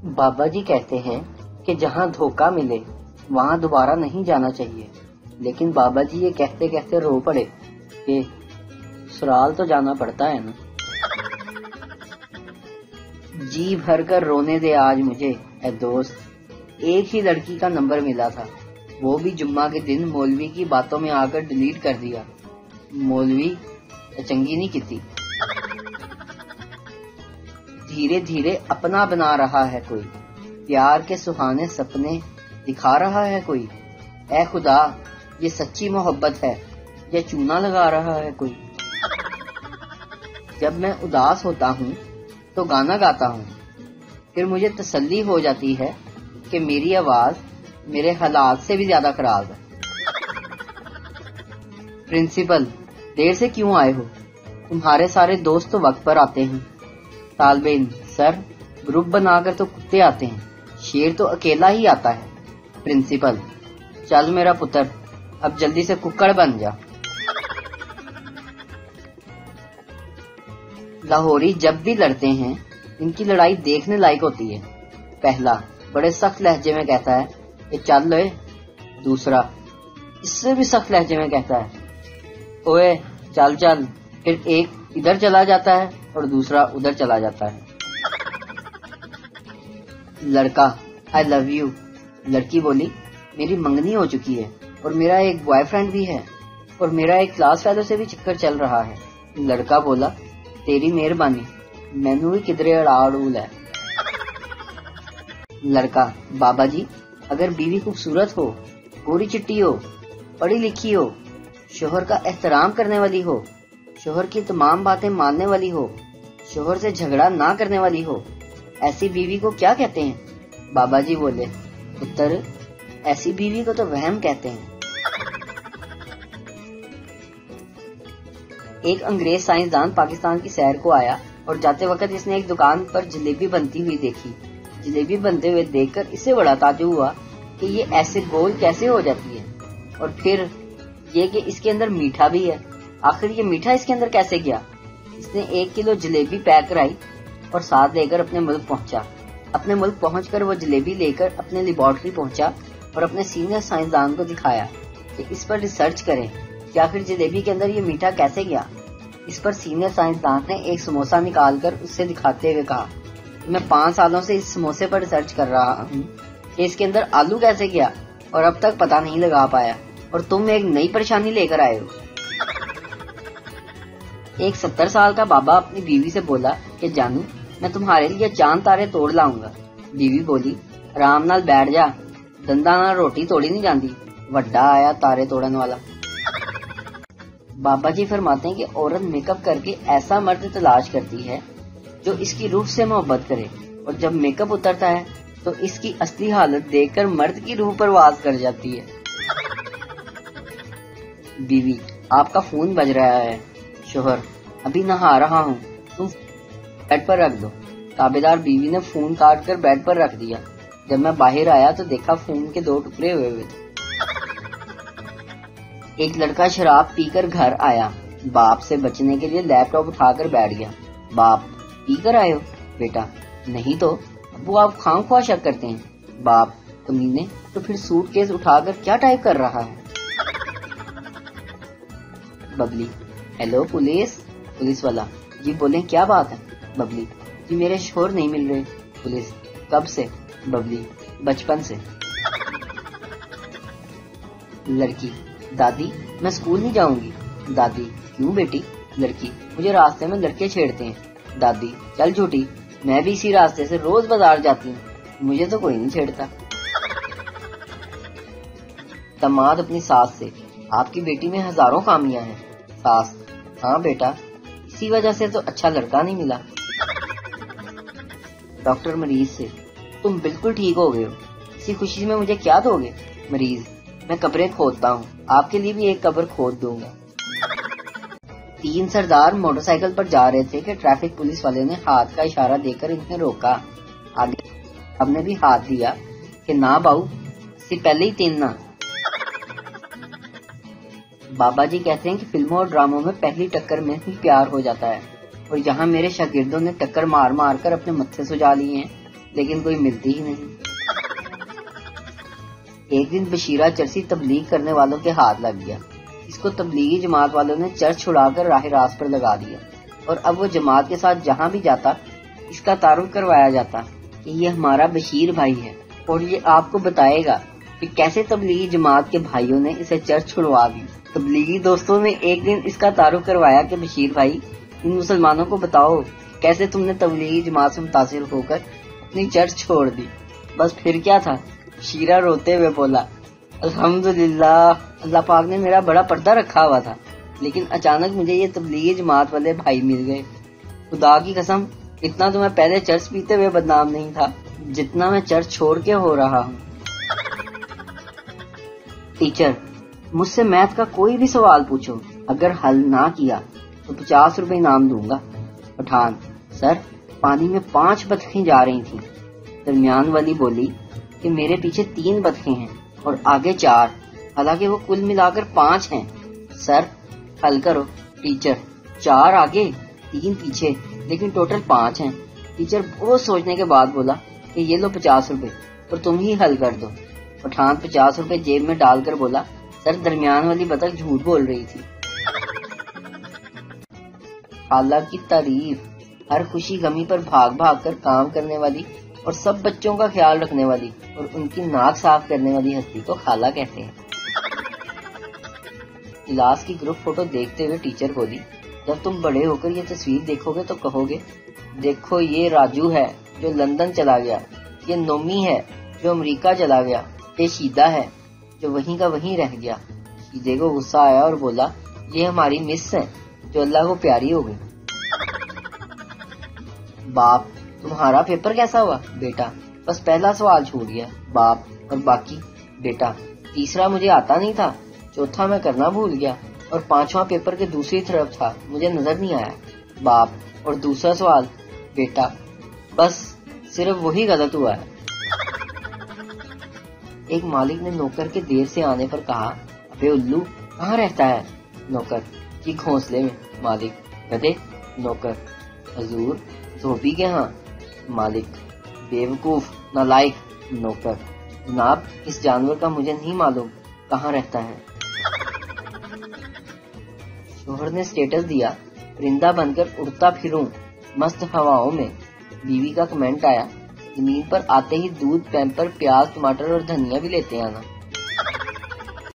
बाबा जी कहते हैं कि जहाँ धोखा मिले वहाँ दोबारा नहीं जाना चाहिए, लेकिन बाबा जी ये कहते कहते रो पड़े कि ससुराल तो जाना पड़ता है ना। जी भर कर रोने दे आज मुझे ए दोस्त, एक ही लड़की का नंबर मिला था, वो भी जुम्मा के दिन मौलवी की बातों में आकर डिलीट कर दिया। मौलवी चंगी नहीं की। धीरे धीरे अपना बना रहा है कोई, प्यार के सुहाने सपने दिखा रहा है कोई। ऐ खुदा ये सच्ची मोहब्बत है या चूना लगा रहा है कोई। जब मैं उदास होता हूँ तो गाना गाता हूँ, फिर मुझे तसल्ली हो जाती है कि मेरी आवाज मेरे हालात से भी ज्यादा खराब है। प्रिंसिपल, देर से क्यों आए हो? तुम्हारे सारे दोस्त तो वक्त पर आते हैं। तालिबे इल्म, सर ग्रुप बनाकर तो कुत्ते आते हैं, शेर तो अकेला ही आता है। प्रिंसिपल, चल मेरा पुत्र, अब जल्दी से कुक्कड़ बन जा। लाहौरी जब भी लड़ते हैं इनकी लड़ाई देखने लायक होती है। पहला बड़े सख्त लहजे में कहता है कि चल ले। दूसरा इससे भी सख्त लहजे में कहता है ओए चल चल। फिर एक इधर चला जाता है और दूसरा उधर चला जाता है। लड़का, आई लव यू। लड़की बोली, मेरी मंगनी हो चुकी है और मेरा एक बॉयफ्रेंड भी है और मेरा एक क्लास फेलो से भी चक्कर चल रहा है। लड़का बोला, तेरी मेहरबानी, मैनू भी किधरे अड़ाड़ूल है। लड़का, बाबा जी अगर बीवी खूबसूरत हो, गोरी चिट्टी हो, पढ़ी लिखी हो, शोहर का एहतराम करने वाली हो, शोहर की तमाम बातें मानने वाली हो, शोहर से झगड़ा ना करने वाली हो, ऐसी बीवी को क्या कहते हैं? बाबा जी बोले, पुत्र ऐसी बीवी को तो वहम कहते हैं। एक अंग्रेज साइंसदान पाकिस्तान की सैर को आया और जाते वक्त इसने एक दुकान पर जलेबी बनती हुई देखी। जलेबी बनते हुए देखकर इसे बड़ा ताज्जुब हुआ कि ये ऐसे गोल कैसे हो जाती है, और फिर ये कि इसके अंदर मीठा भी है। आखिर ये मीठा इसके अंदर कैसे गया? इसने 1 किलो जलेबी पैक कराई और साथ लेकर अपने मुल्क पहुंचा। अपने मुल्क पहुंचकर वो जलेबी लेकर अपने लेबोरेटरी पहुंचा और अपने सीनियर साइंसदान को दिखाया कि इस पर रिसर्च करें कि आखिर जलेबी के अंदर ये मीठा कैसे गया। इस पर सीनियर साइंसदान ने एक समोसा निकालकर उससे दिखाते हुए कहा, मैं 5 सालों से इस समोसे पर रिसर्च कर रहा हूँ कि इसके अंदर आलू कैसे गया और अब तक पता नहीं लगा पाया, और तुम एक नई परेशानी लेकर आए हो। एक 70 साल का बाबा अपनी बीवी से बोला कि जानू मैं तुम्हारे लिए चांद तारे तोड़ लाऊंगा। बीवी बोली, आराम नाल बैठ जा, दंदा नाल रोटी तोड़ी नहीं जाती, वड्डा आया तारे तोड़न वाला। बाबा जी फरमाते हैं कि औरत मेकअप करके ऐसा मर्द तलाश करती है जो इसकी रूह से मोहब्बत करे, और जब मेकअप उतरता है तो इसकी असली हालत देखकर मर्द की रूह परवाज कर जाती है। बीवी, आपका फोन बज रहा है। शोहर, अभी नहा रहा हूँ, तुम बेड पर रख दो। ताबेदार बीवी ने फोन काट कर बेड पर रख दिया। जब मैं बाहर आया तो देखा फोन के 2 टुकड़े हुए थे। एक लड़का शराब पीकर घर आया, बाप से बचने के लिए लैपटॉप उठाकर बैठ गया। बाप, पीकर आए हो? बेटा, नहीं तो अब्बू आप खामख्वाह शक करते हैं। बाप, कमीने, तो फिर सूटकेस उठाकर क्या टाइप कर रहा है? Babli, hello police. पुलिस वाला, जी बोले क्या बात है? बबली, जी मेरे शोहर नहीं मिल रहे। पुलिस, कब से? बबली, बचपन से। लड़की, दादी मैं स्कूल नहीं जाऊंगी। दादी, क्यों बेटी? लड़की, मुझे रास्ते में लड़के छेड़ते हैं। दादी, चल झूठी, मैं भी इसी रास्ते से रोज बाजार जाती हूँ, मुझे तो कोई नहीं छेड़ता। दामाद अपनी सास से, आपकी बेटी में हजारों खामियां हैं। सास, हाँ बेटा, इसी वजह से तो अच्छा लड़का नहीं मिला। डॉक्टर मरीज से, तुम बिल्कुल ठीक हो गए हो, इसी खुशी में मुझे क्या दोगे? मरीज, मैं कब्रें खोदता हूँ, आपके लिए भी एक कब्र खोद दूंगा। 3 सरदार मोटरसाइकिल पर जा रहे थे कि ट्रैफिक पुलिस वाले ने हाथ का इशारा देकर इन्हें रोका। आगे हमने भी हाथ दिया कि ना बाऊ, इससे पहले ही 3 ना। बाबा जी कहते हैं कि फिल्मों और ड्रामों में पहली टक्कर में ही प्यार हो जाता है, और यहाँ मेरे शागिर्दों ने टक्कर मार मार कर अपने मत्थे सुझा लिए हैं لیکن کوئی ملتی ہی نہیں۔ ایک دن بشیرہ چرسی تبلیغ کرنے والوں کے ہاتھ لگ گیا۔ اس کو تبلیغی جماعت والوں نے چرچ چھڑا کر راہ راست پر لگا دیا، اور اب وہ جماعت کے ساتھ جہاں بھی جاتا اس کا تعارف کروایا جاتا کہ یہ ہمارا بشیر بھائی ہے، اور یہ آپ کو بتائے گا کہ کیسے تبلیغی جماعت کے بھائیوں نے اسے چرچ چھڑوا دی۔ تبلیغی دوستوں نے ایک دن اس کا تعارف کروایا کہ بشیر بھائی، ان مسلمانوں کو بتاؤ کیسے تم نے تبلیغی جماعت سے متاثر ہو کر اپنی چرچ چھوڑ دی۔ بس پھر کیا تھا، بشیرہ روتے ہوئے بولا، الحمدللہ اللہ پاک نے میرا بڑا پردہ رکھا ہوا تھا، لیکن اچانک مجھے یہ تبلیغی جماعت والے بھائی مل گئے۔ خدا کی قسم، اتنا تو میں پہلے چرچ پیتے ہوئے بدنام نہیں تھا جتنا میں چرچ چھوڑ کے ہو رہا ہوں۔ ٹیچر، مجھ سے میتھ کا کوئی بھی سوال پوچھو، اگر حل نہ کیا تو 50 روپے انعام دوں گا۔ پٹھان، سر پانی میں 5 بطخیں جا رہی تھیں۔ درمیان والی بولی کہ میرے پیچھے 3 بطخیں ہیں اور آگے 4، حالانکہ وہ کل ملا کر 5 ہیں۔ سر حل کرو۔ ٹیچر، 4 آگے 3 پیچھے، لیکن ٹوٹل 5 ہیں۔ ٹیچر بہت سوچنے کے بعد بولا کہ یہ لو 50 روپے اور تم ہی حل کر دو۔ پٹھان 50 روپے جیب میں ڈال کر بولا، سر درمیان والی بطخ جھوٹ بول رہی تھی۔ خالہ کی تعریف، ہر خوشی غمی پر بھاگ بھاگ کر کام کرنے والی اور سب بچوں کا خیال رکھنے والی اور ان کی ناک صاف کرنے والی ہستی کو خالہ کہتے ہیں۔ کلاس کی گروپ فوٹو دیکھتے ہوئے ٹیچر بولی، جب تم بڑے ہو کر یہ تصویر دیکھو گے تو کہو گے، دیکھو یہ راجو ہے جو لندن چلا گیا، یہ نومی ہے جو امریکہ چلا گیا، یہ شیدہ ہے جو وہیں کا وہیں رہ گیا۔ شیدے کو غصہ آیا اور بولا، یہ ہماری مس ہے جو اللہ کو پیاری ہو گئی۔ باپ، تمہارا پیپر کیسا ہوا؟ بیٹا، بس پہلا سوال چھوٹ گیا۔ باپ، اور باقی؟ بیٹا، تیسرا مجھے آتا نہیں تھا، چوتھا میں کرنا بھول گیا، اور 5واں پیپر کے دوسری طرف تھا، مجھے نظر نہیں آیا۔ باپ، اور دوسرا سوال؟ بیٹا، بس صرف وہی غلط ہوا ہے۔ ایک مالک نے نوکر کے دیر سے آنے پر کہا، ابے الو کہاں رہتا ہے؟ نوکر، کی گھونسلے میں۔ مالک، گدھے؟ نوکر، حضور دھوبی کے ہاں۔ مالک، بیوقوف نالائق۔ نوکر، جناب اس جانور کا مجھے نہیں معلوم کہاں رہتا ہے۔ شوہر نے سٹیٹس دیا، پرندہ بن کر اڑتا پھروں مست ہواؤں میں۔ بیوی کا کمنٹ آیا، زمین پر آتے ہی دودھ، پیمپر، پیاز، ٹماٹر اور دھنیا بھی لیتے آنا۔